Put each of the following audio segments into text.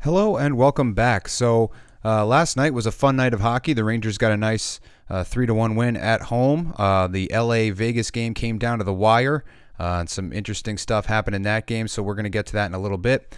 Hello and welcome back. Last night was a fun night of hockey. The Rangers got a nice 3-1 win at home. The LA-Vegas game came down to the wire. And some interesting stuff happened in that game, so we're going to get to that in a little bit.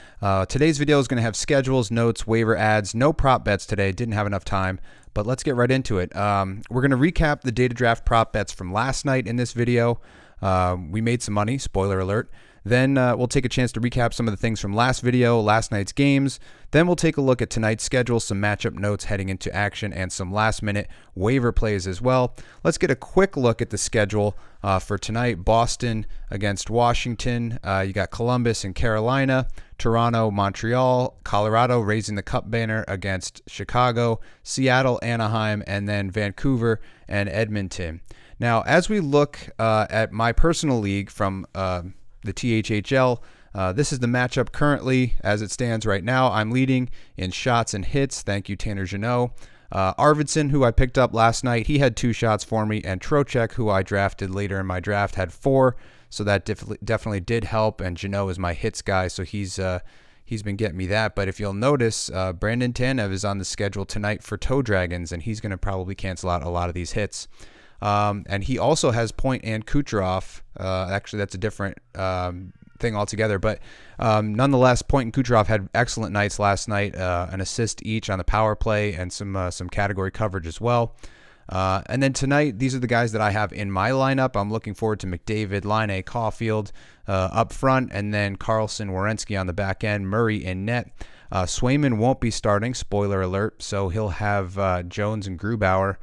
Today's video is going to have schedules, notes, waiver ads, no prop bets today. Didn't have enough time, but let's get right into it. We're going to recap the data draft prop bets from last night in this video. We made some money, spoiler alert. Then we'll take a chance to recap some of the things from last video, last night's games. Then we'll take a look at tonight's schedule, some matchup notes heading into action, and some last-minute waiver plays as well. Let's get a quick look at the schedule for tonight. Boston against Washington. You got Columbus and Carolina. Toronto, Montreal. Colorado raising the cup banner against Chicago. Seattle, Anaheim, and then Vancouver and Edmonton. Now, as we look at my personal league from the THHL. This is the matchup currently as it stands right now. I'm leading in shots and hits. Thank you, Tanner Janot. Arvidsson, who I picked up last night, he had 2 shots for me, and Trocheck, who I drafted later in my draft, had 4. So that definitely did help. And Janot is my hits guy, so he's been getting me that. But if you'll notice, Brandon Tanev is on the schedule tonight for Toe Dragons, and he's going to probably cancel out a lot of these hits. And he also has Point and Kucherov. Actually, that's a different thing altogether. But nonetheless, Point and Kucherov had excellent nights last night, an assist each on the power play and some category coverage as well. And then tonight, these are the guys that I have in my lineup. I'm looking forward to McDavid, Laine, Caulfield up front, and then Carlson, Werenski on the back end, Murray in net. Swayman won't be starting, spoiler alert, so he'll have Jones and Grubauer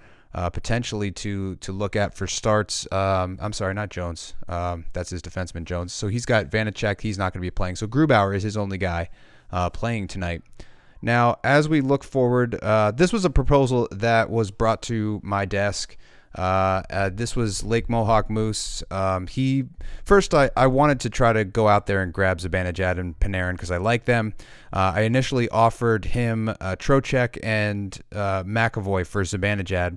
potentially to look at for starts. I'm sorry, not Jones. That's his defenseman, Jones. So he's got Vanacek. He's not going to be playing. So Grubauer is his only guy playing tonight. Now, as we look forward, this was a proposal that was brought to my desk. This was Lake Mohawk Moose. I wanted to try to go out there and grab Zibanejad and Panarin because I like them. I initially offered him Trocheck and McAvoy for Zibanejad.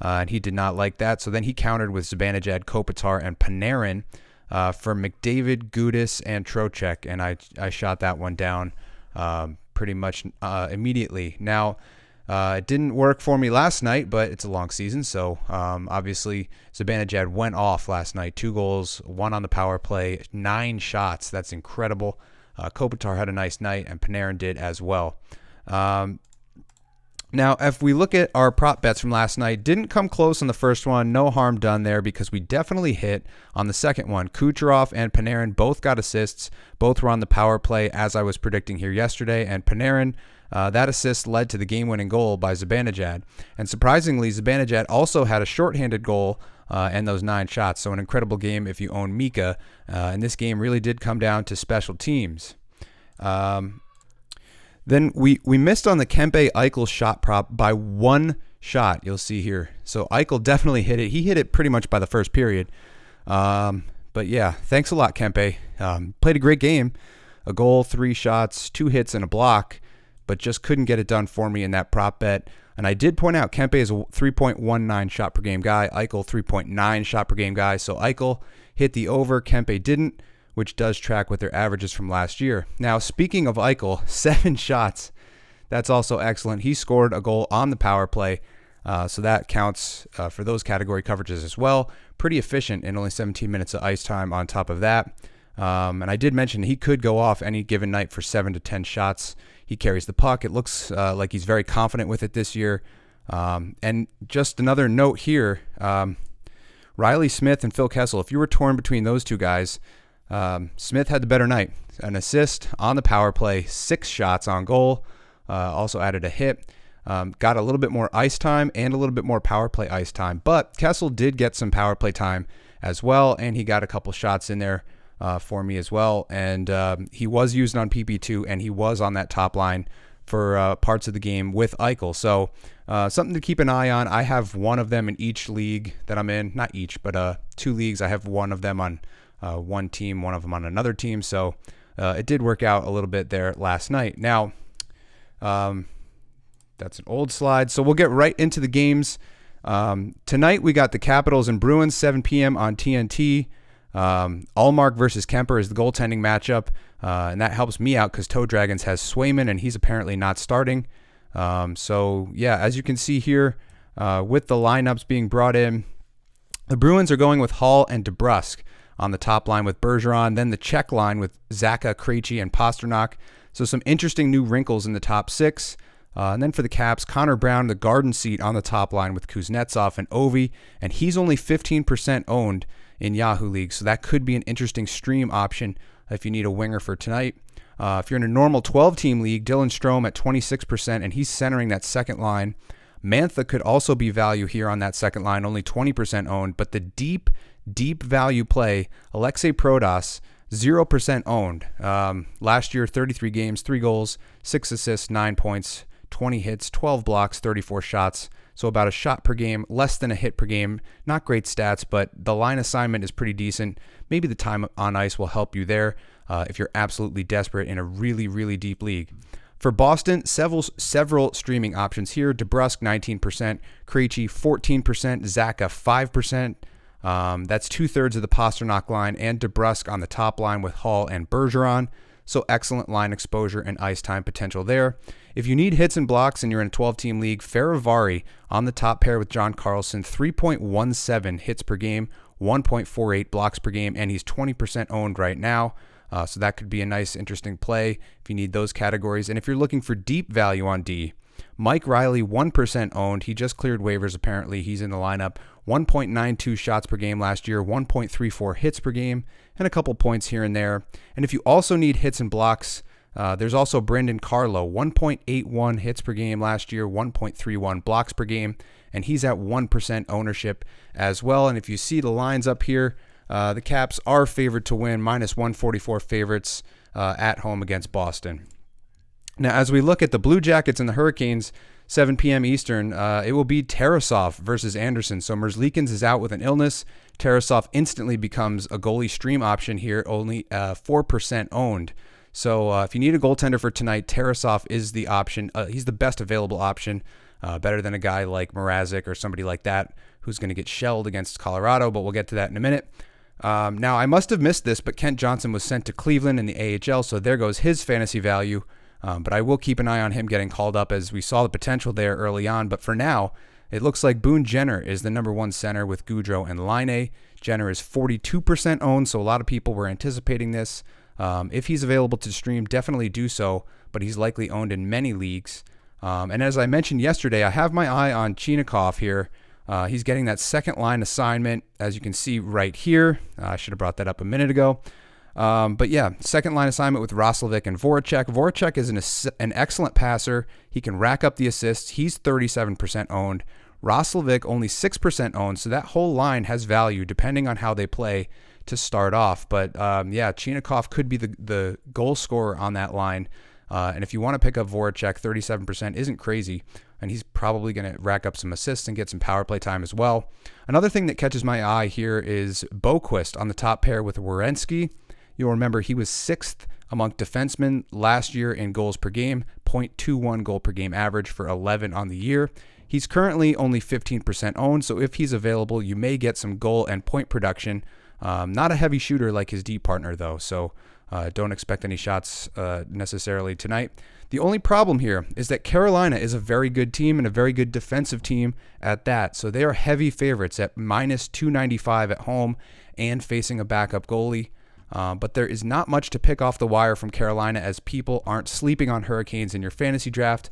And he did not like that. So then he countered with Zibanejad, Kopitar, and Panarin for McDavid, Gudis, and Trocheck. And I shot that one down pretty much immediately. Now, it didn't work for me last night, but it's a long season. So obviously Zibanejad went off last night. 2 goals, 1 on the power play, 9 shots. That's incredible. Kopitar had a nice night, and Panarin did as well. Now, if we look at our prop bets from last night, didn't come close on the first one. No harm done there because we definitely hit on the second one. Kucherov and Panarin both got assists. Both were on the power play as I was predicting here yesterday. And Panarin, that assist led to the game-winning goal by Zibanejad. And surprisingly, Zibanejad also had a shorthanded goal and those 9 shots. So an incredible game if you own Mika. And this game really did come down to special teams. Then we missed on the Kempe Eichel shot prop by 1 shot, you'll see here. So Eichel definitely hit it. He hit it pretty much by the first period. But yeah, thanks a lot, Kempe. Played a great game. A goal, 3 shots, 2 hits, and a block, but just couldn't get it done for me in that prop bet. And I did point out Kempe is a 3.19 shot per game guy. Eichel, 3.9 shot per game guy. So Eichel hit the over. Kempe didn't, which does track with their averages from last year. Now, speaking of Eichel, 7 shots. That's also excellent. He scored a goal on the power play, so that counts for those category coverages as well. Pretty efficient in only 17 minutes of ice time on top of that. And I did mention he could go off any given night for 7 to 10 shots. He carries the puck. It looks like he's very confident with it this year. And just another note here, Riley Smith and Phil Kessel, if you were torn between those 2 guys, Smith had the better night. An assist on the power play, 6 shots on goal, also added a hit, got a little bit more ice time and a little bit more power play ice time. But Kessel did get some power play time as well, and he got a couple shots in there for me as well. And he was used on PP2, and he was on that top line for parts of the game with Eichel. So something to keep an eye on. I have one of them in each league that I'm in. Not each, but 2 leagues. I have one of them on one team, one of them on another team. So it did work out a little bit there last night. Now, that's an old slide. So we'll get right into the games. Tonight we got the Capitals and Bruins, 7 p.m. on TNT. Allmark versus Kemper is the goaltending matchup, and that helps me out because Toe Dragons has Swayman, and he's apparently not starting. So, yeah, as you can see here, with the lineups being brought in, the Bruins are going with Hall and DeBrusk on the top line with Bergeron, then the Czech line with Zacha, Krejci, and Pasternak. So some interesting new wrinkles in the top six. And then for the Caps, Connor Brown, the garden seat on the top line with Kuznetsov and Ovi, and he's only 15% owned in Yahoo League, so that could be an interesting stream option if you need a winger for tonight. If you're in a normal 12-team league, Dylan Strome at 26%, and he's centering that second line. Mantha could also be value here on that second line, only 20% owned, but the deep value play, Alexei Protas, 0% owned. Last year, 33 games, 3 goals, 6 assists, 9 points, 20 hits, 12 blocks, 34 shots. So about a shot per game, less than a hit per game. Not great stats, but the line assignment is pretty decent. Maybe the time on ice will help you there if you're absolutely desperate in a really, really deep league. For Boston, several streaming options here. DeBrusk, 19%. Krejci, 14%. Zacha, 5%. That's 2/3 of the Pasternak line, and DeBrusk on the top line with Hall and Bergeron. So excellent line exposure and ice time potential there. If you need hits and blocks and you're in a 12-team league, Faravari on the top pair with John Carlson, 3.17 hits per game, 1.48 blocks per game, and he's 20% owned right now. So that could be a nice, interesting play if you need those categories. And if you're looking for deep value on D, Mike Riley, 1% owned. He just cleared waivers, apparently. He's in the lineup. 1.92 shots per game last year, 1.34 hits per game, and a couple points here and there. And if you also need hits and blocks, there's also Brendan Carlo, 1.81 hits per game last year, 1.31 blocks per game, and he's at 1% ownership as well. And if you see the lines up here, the Caps are favored to win, minus 144 favorites at home against Boston. Now, as we look at the Blue Jackets and the Hurricanes, 7 p.m. Eastern, it will be Tarasov versus Anderson. So Merzlikins is out with an illness. Tarasov instantly becomes a goalie stream option here, only 4% owned. So if you need a goaltender for tonight, Tarasov is the option. He's the best available option, better than a guy like Mrazek or somebody like that who's going to get shelled against Colorado, but we'll get to that in a minute. Now, I must have missed this, but Kent Johnson was sent to Cleveland in the AHL, so there goes his fantasy value. But I will keep an eye on him getting called up as we saw the potential there early on. But for now, it looks like Boone Jenner is the number one center with Goudreau and Laine. Jenner is 42% owned, so a lot of people were anticipating this. If he's available to stream, definitely do so, but he's likely owned in many leagues. And as I mentioned yesterday, I have my eye on Chinakhov here. He's getting that second line assignment, as you can see right here. I should have brought that up a minute ago. But yeah, second line assignment with Roslovic and Voracek. Voracek is an excellent passer. He can rack up the assists. He's 37% owned. Roslovic only 6% owned, so that whole line has value depending on how they play to start off. But yeah, Chinakhov could be the goal scorer on that line. And if you want to pick up Voracek, 37% isn't crazy. And he's probably going to rack up some assists and get some power play time as well. Another thing that catches my eye here is Boquist on the top pair with Werenski. You'll remember he was 6th among defensemen last year in goals per game, 0.21 goal per game average for 11 on the year. He's currently only 15% owned, so if he's available, you may get some goal and point production. Not a heavy shooter like his D partner, though, so don't expect any shots necessarily tonight. The only problem here is that Carolina is a very good team and a very good defensive team at that, so they are heavy favorites at minus 295 at home and facing a backup goalie. But there is not much to pick off the wire from Carolina as people aren't sleeping on Hurricanes in your fantasy draft.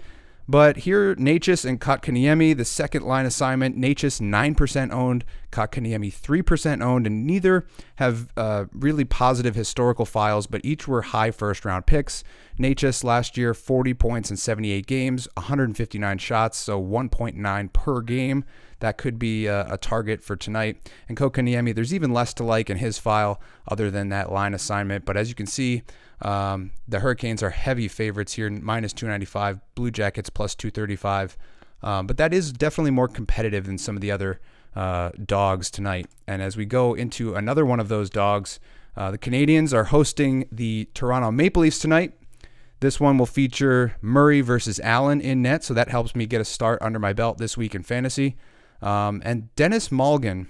But here, Necas and Kotkaniemi, the second line assignment. Necas 9% owned, Kotkaniemi 3% owned, and neither have really positive historical files, but each were high first-round picks. Necas last year, 40 points in 78 games, 159 shots, so 1.9 per game. That could be a target for tonight. And Kotkaniemi, there's even less to like in his file other than that line assignment. But as you can see, the Hurricanes are heavy favorites here, minus 295, Blue Jackets plus 235. But that is definitely more competitive than some of the other dogs tonight. And as we go into another one of those dogs, the Canadiens are hosting the Toronto Maple Leafs tonight. This one will feature Murray versus Allen in net, so that helps me get a start under my belt this week in fantasy. And Dennis Malgin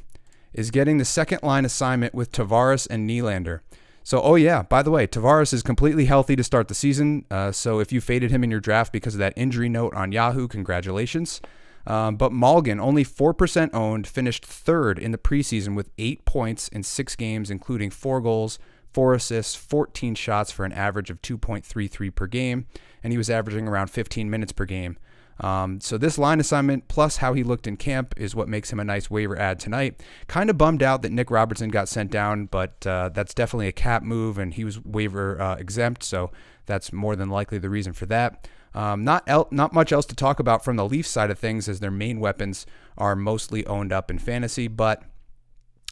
is getting the second line assignment with Tavares and Nylander. So, oh yeah, by the way, Tavares is completely healthy to start the season. So if you faded him in your draft because of that injury note on Yahoo, congratulations. But Malgin, only 4% owned, finished third in the preseason with 8 points in 6 games, including 4 goals, 4 assists, 14 shots for an average of 2.33 per game, and he was averaging around 15 minutes per game. So this line assignment plus how he looked in camp is what makes him a nice waiver add tonight. Kind of bummed out that Nick Robertson got sent down, but that's definitely a cap move, and he was waiver exempt, so that's more than likely the reason for that. Not much else to talk about from the Leafs side of things, as their main weapons are mostly owned up in fantasy. But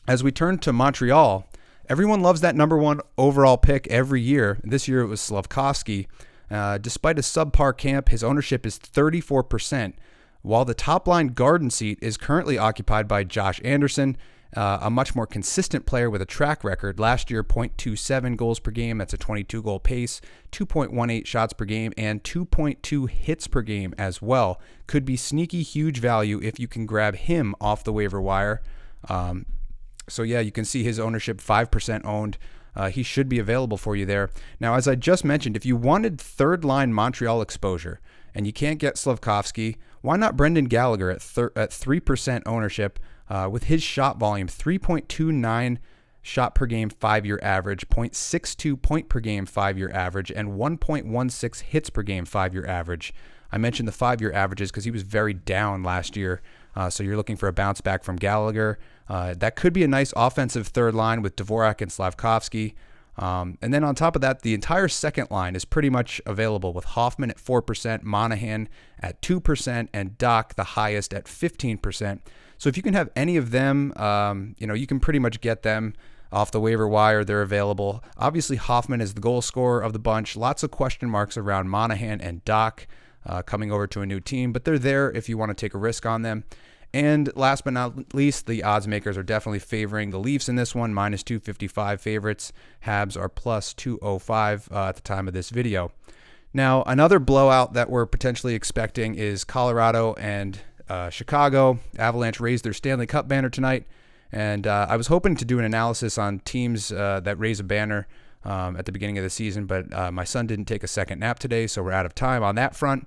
as we turn to Montreal, everyone loves that number 1 overall pick every year. This year it was Slavkovsky. Despite a subpar camp, his ownership is 34%, while the top-line garden seat is currently occupied by Josh Anderson, a much more consistent player with a track record. Last year, 0.27 goals per game. That's a 22-goal pace, 2.18 shots per game, and 2.2 hits per game as well. Could be sneaky huge value if you can grab him off the waiver wire. So yeah, you can see his ownership 5% owned. He should be available for you there. Now, as I just mentioned, if you wanted third-line Montreal exposure and you can't get Slavkovsky, why not Brendan Gallagher at 3% ownership with his shot volume, 3.29 shot per game 5-year average, 0.62 point per game 5-year average, and 1.16 hits per game 5-year average. I mentioned the 5-year averages because he was very down last year. So you're looking for a bounce back from Gallagher. That could be a nice offensive third line with Dvorak and Slavkovsky. And then on top of that, the entire second line is pretty much available with Hoffman at 4%, Monahan at 2%, and Doc the highest at 15%. So if you can have any of them, you can pretty much get them off the waiver wire. They're available. Obviously, Hoffman is the goal scorer of the bunch. Lots of question marks around Monahan and Doc coming over to a new team, but they're there if you want to take a risk on them. And last but not least, the odds makers are definitely favoring the Leafs in this one, minus 255 favorites. Habs are plus 205 at the time of this video. Now, another blowout that we're potentially expecting is Colorado and Chicago. Avalanche raised their Stanley Cup banner tonight, and I was hoping to do an analysis on teams that raise a banner at the beginning of the season, but my son didn't take a second nap today, so we're out of time on that front.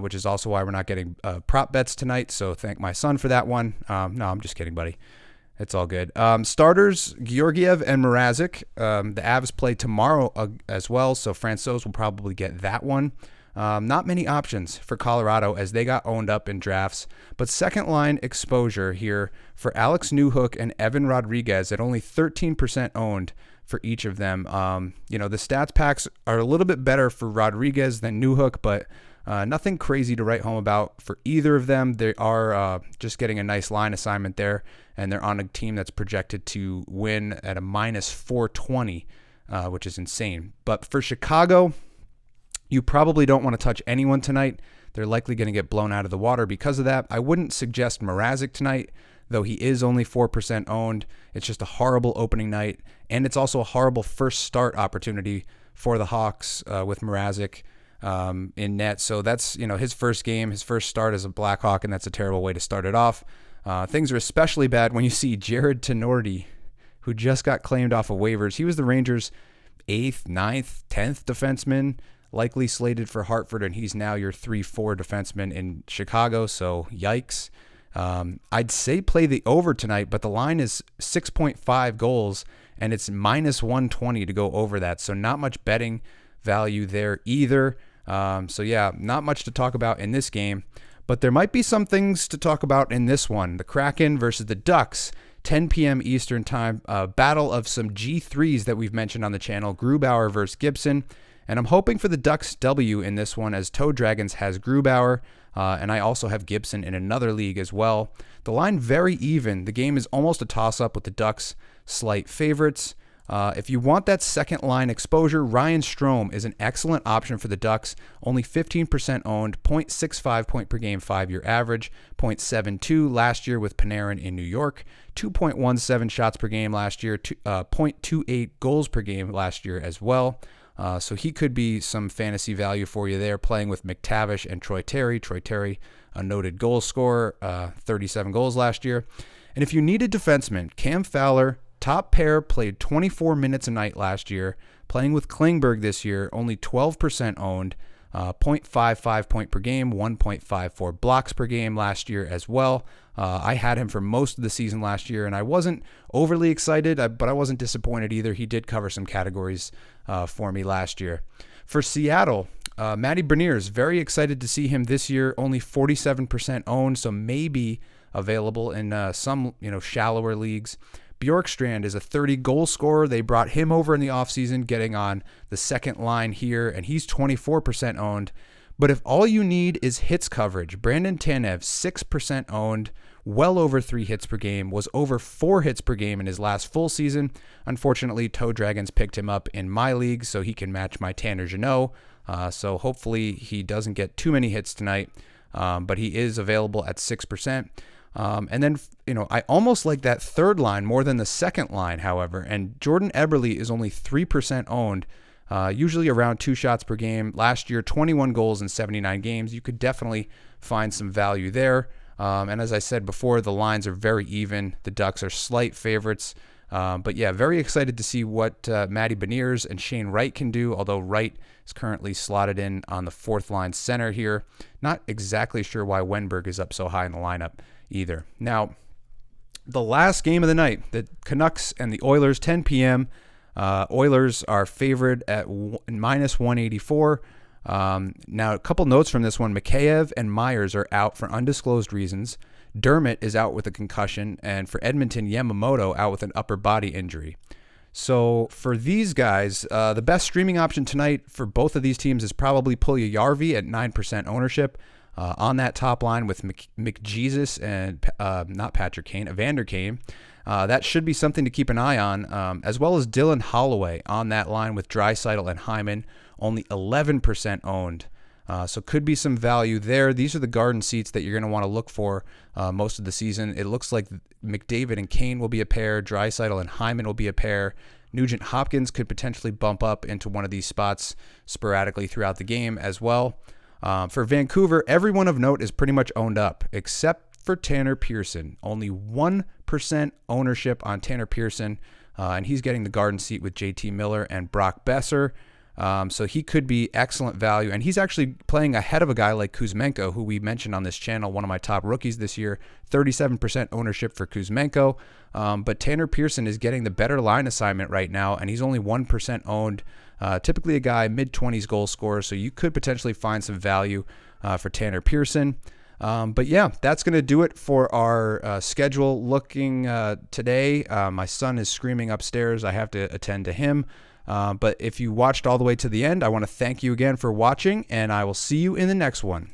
Which is also why we're not getting prop bets tonight. So thank my son for that one. No, I'm just kidding, buddy. It's all good. Starters, Georgiev and Mrazek. The Avs play tomorrow as well, so Francouz will probably get that one. Not many options for Colorado as they got owned up in drafts. But second line exposure here for Alex Newhook and Evan Rodriguez at only 13% owned for each of them. The stats packs are a little bit better for Rodriguez than Newhook, but nothing crazy to write home about for either of them. They are just getting a nice line assignment there, and they're on a team that's projected to win at a minus 420, which is insane. But for Chicago, you probably don't want to touch anyone tonight. They're likely going to get blown out of the water because of that. I wouldn't suggest Mrazek tonight, though he is only 4% owned. It's just a horrible opening night, and it's also a horrible first start opportunity for the Hawks with Mrazek in net. So that's, his first game, his first start as a Blackhawk, and that's a terrible way to start it off. Things are especially bad when you see Jared Tenorti, who just got claimed off of waivers. He was the Rangers' 8th, 9th, 10th defenseman, likely slated for Hartford, and he's now your 3-4 defenseman in Chicago, so yikes. I'd say play the over tonight, but the line is 6.5 goals, and it's minus 120 to go over that, so not much betting value there either. So yeah, not much to talk about in this game, but there might be some things to talk about in this one. The Kraken versus the Ducks, 10 p.m. Eastern time, battle of some G3s that we've mentioned on the channel, Grubauer versus Gibson, and I'm hoping for the Ducks W in this one as Toe Dragons has Grubauer, and I also have Gibson in another league as well. The line very even. The game is almost a toss-up with the Ducks slight favorites. If you want that second line exposure, Ryan Strome is an excellent option for the Ducks. Only 15% owned, 0.65 point per game 5-year average, 0.72 last year with Panarin in New York, 2.17 shots per game last year, 0.28 goals per game last year as well. So he could be some fantasy value for you there, playing with McTavish and Troy Terry. Troy Terry, a noted goal scorer, 37 goals last year. And if you need a defenseman, Cam Fowler, top pair, played 24 minutes a night last year, playing with Klingberg this year, only 12% owned, 0.55 point per game, 1.54 blocks per game last year as well. I had him for most of the season last year, and I wasn't overly excited, but I wasn't disappointed either. He did cover some categories for me last year. For Seattle, Matty Beniers, very excited to see him this year, only 47% owned, so maybe available in some shallower leagues. Bjorkstrand is a 30-goal scorer. They brought him over in the offseason, getting on the second line here, and he's 24% owned. But if all you need is hits coverage, Brandon Tanev, 6% owned, well over 3 hits per game, was over 4 hits per game in his last full season. Unfortunately, Toe Dragons picked him up in my league, so he can match my Tanner Jeannot. So hopefully he doesn't get too many hits tonight, but he is available at 6%. And then, I almost like that third line more than the second line, however, and Jordan Eberle is only 3% owned, usually around 2 shots per game. Last year, 21 goals in 79 games. You could definitely find some value there. And as I said before, the lines are very even. The Ducks are slight favorites. But yeah, very excited to see what Matty Beniers and Shane Wright can do, although Wright is currently slotted in on the fourth line center here. Not exactly sure why Wenberg is up so high in the lineup either. Now, the last game of the night, the Canucks and the Oilers, 10 p.m. Oilers are favored at minus 184. Now, a couple notes from this one. Mikheyev and Myers are out for undisclosed reasons. Dermott is out with a concussion, and for Edmonton, Yamamoto out with an upper body injury. So for these guys, the best streaming option tonight for both of these teams is probably Puljujarvi at 9% ownership on that top line with McJesus and not Patrick Kane, Evander Kane. That should be something to keep an eye on, as well as Dylan Holloway on that line with Draisaitl and Hyman, only 11% owned. So could be some value there. These are the garden seats that you're going to want to look for most of the season. It looks like McDavid and Kane will be a pair. Draisaitl and Hyman will be a pair. Nugent Hopkins could potentially bump up into one of these spots sporadically throughout the game as well. For Vancouver, everyone of note is pretty much owned up, except for Tanner Pearson. Only 1% ownership on Tanner Pearson, and he's getting the garden seat with JT Miller and Brock Besser. So he could be excellent value, and he's actually playing ahead of a guy like Kuzmenko, who we mentioned on this channel, one of my top rookies this year, 37% ownership for Kuzmenko. But Tanner Pearson is getting the better line assignment right now, and he's only 1% owned. Typically a guy mid-20s goal scorer, so you could potentially find some value for Tanner Pearson. But yeah, that's going to do it for our schedule looking today. My son is screaming upstairs. I have to attend to him. But if you watched all the way to the end, I want to thank you again for watching, and I will see you in the next one.